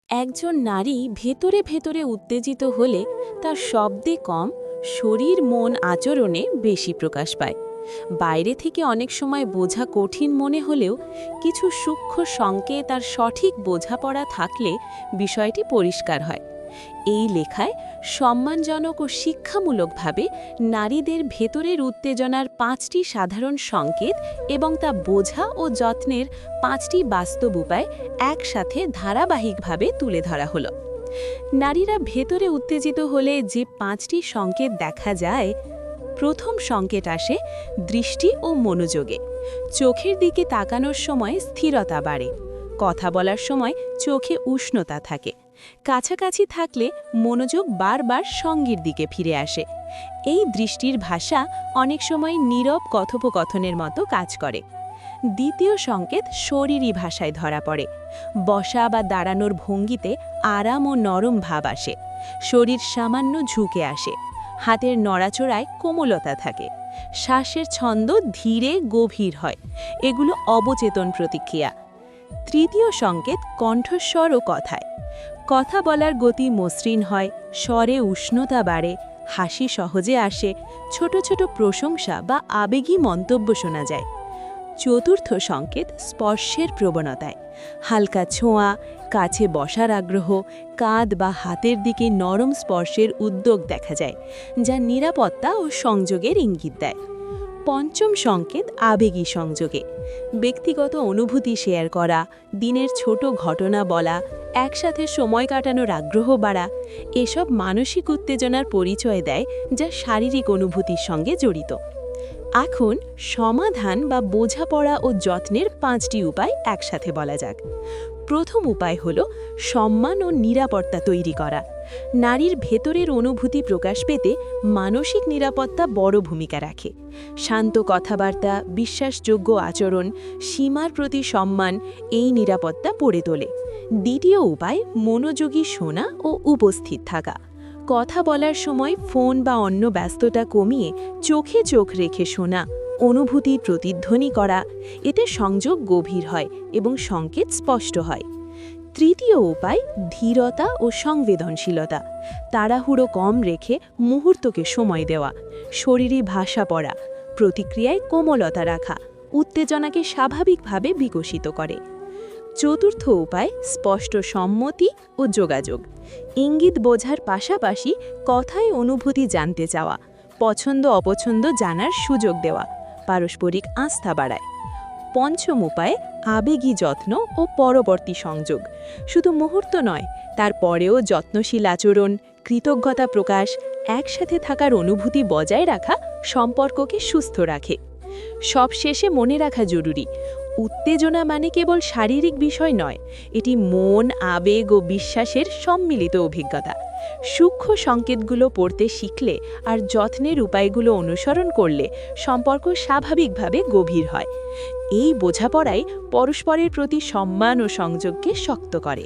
একজন নারী ভেতরে ভেতরে উত্তেজিত হলে তার শব্দে কম, শরীর মন আচরণে বেশি প্রকাশ পায়। বাইরে থেকে অনেক সময় বোঝা কঠিন মনে হলেও কিছু সূক্ষ্ম সংকেত আর সঠিক বোঝাপড়া থাকলে বিষয়টি পরিষ্কার হয়। এই লেখায় সম্মানজনক ও শিক্ষামূলকভাবে নারীদের ভেতরের উত্তেজনার 5টি সাধারণ সংকেত এবং তা বোঝা ও যত্নের 5টি বাস্তব উপায় একসাথে ধারাবাহিকভাবে তুলে ধরা হলো। নারীরা ভেতরে উত্তেজিত হলে যে 5টি সংকেত দেখা যায়, প্রথম সংকেত আসে দৃষ্টি ও মনোযোগে। চোখের দিকে তাকানোর সময় স্থিরতা বাড়ে, কথা বলার সময় চোখে উষ্ণতা থাকে, কাছাকাছি থাকলে মনোযোগ বারবার সঙ্গীর দিকে ফিরে আসে। এই দৃষ্টির ভাষা অনেক সময় নীরব কথোপকথনের মতো কাজ করে। দ্বিতীয় সংকেত শরীরী ভাষায় ধরা পড়ে। বসা বা দাঁড়ানোর ভঙ্গিতে আরাম ও নরম ভাব আসে, শরীর সামান্য ঝুঁকে আসে, হাতের নড়াচড়ায় কোমলতা থাকে, শ্বাসের ছন্দ ধীরে গভীর হয়। এগুলো অবচেতন প্রতিক্রিয়া। তৃতীয় সংকেত কণ্ঠস্বর ও কথায়। কথা বলার গতি মসৃণ হয়, স্বরে উষ্ণতা বাড়ে, হাসি সহজে আসে, ছোট ছোট প্রশংসা বা আবেগী মন্তব্য শোনা যায়। চতুর্থ সংকেত স্পর্শের প্রবণতায়। হালকা ছোঁয়া, কাছে বসার আগ্রহ, কাঁধ বা হাতের দিকে নরম স্পর্শের উদ্যোগ দেখা যায়, যা নিরাপত্তা ও সংযোগের ইঙ্গিত দেয়। পঞ্চম সংকেত আবেগী সংযোগে। ব্যক্তিগত অনুভূতি শেয়ার করা, দিনের ছোট ঘটনা বলা, একসাথে সময় কাটানোর আগ্রহ বাড়া, এসব মানসিক উত্তেজনার পরিচয় দেয় যা শারীরিক অনুভূতির সঙ্গে জড়িত। এখন সমাধান বা বোঝাপড়া ও যত্নের 5টি উপায় একসাথে বলা যাক। প্রথম উপায় হল সম্মান ও নিরাপত্তা তৈরি করা। নারীর ভেতরের অনুভূতি প্রকাশ পেতে মানসিক নিরাপত্তা বড় ভূমিকা রাখে। শান্ত কথাবার্তা, বিশ্বাসযোগ্য আচরণ, সীমার প্রতি সম্মান এই নিরাপত্তা গড়ে তোলে। দ্বিতীয় উপায় মনোযোগী শোনা ও উপস্থিত থাকা। কথা বলার সময় ফোন বা অন্য ব্যস্ততা কমিয়ে চোখে চোখ রেখে শোনা, অনুভূতির প্রতিধ্বনি করা, এতে সংযোগ গভীর হয় এবং সংকেত স্পষ্ট হয়। তৃতীয় উপায় ধীরতা ও সংবেদনশীলতা। তাড়াহুড়ো কম রেখে মুহূর্তকে সময় দেওয়া, শরীরী ভাষা পড়া, প্রতিক্রিয়ায় কোমলতা রাখা, উত্তেজনাকে স্বাভাবিকভাবে বিকশিত করে। চতুর্থ উপায় স্পষ্ট সম্মতি ও যোগাযোগ। ইঙ্গিত বোঝার পাশাপাশি কথায় অনুভূতি জানতে চাওয়া, পছন্দ অপছন্দ জানার সুযোগ দেওয়া, পারস্পরিক আস্থা বাড়ায়। পঞ্চম উপায় আবেগী যত্ন ও পরবর্তী সংযোগ। শুধু মুহূর্ত নয়, তারপরেও যত্নশীল আচরণ, কৃতজ্ঞতা প্রকাশ, একসাথে থাকার অনুভূতি বজায় রাখা সম্পর্ককে সুস্থ রাখে। সবশেষে মনে রাখা জরুরি, উত্তেজনা মানে কেবল শারীরিক বিষয় নয়, এটি মন, আবেগ ও বিশ্বাসের সম্মিলিত অভিজ্ঞতা। সূক্ষ্ম সংকেতগুলো পড়তে শিখলে আর যত্নের উপায়গুলো অনুসরণ করলে সম্পর্ক স্বাভাবিকভাবে গভীর হয়। এই বোঝাপড়াই পরস্পরের প্রতি সম্মান ও সংযোগকে শক্ত করে।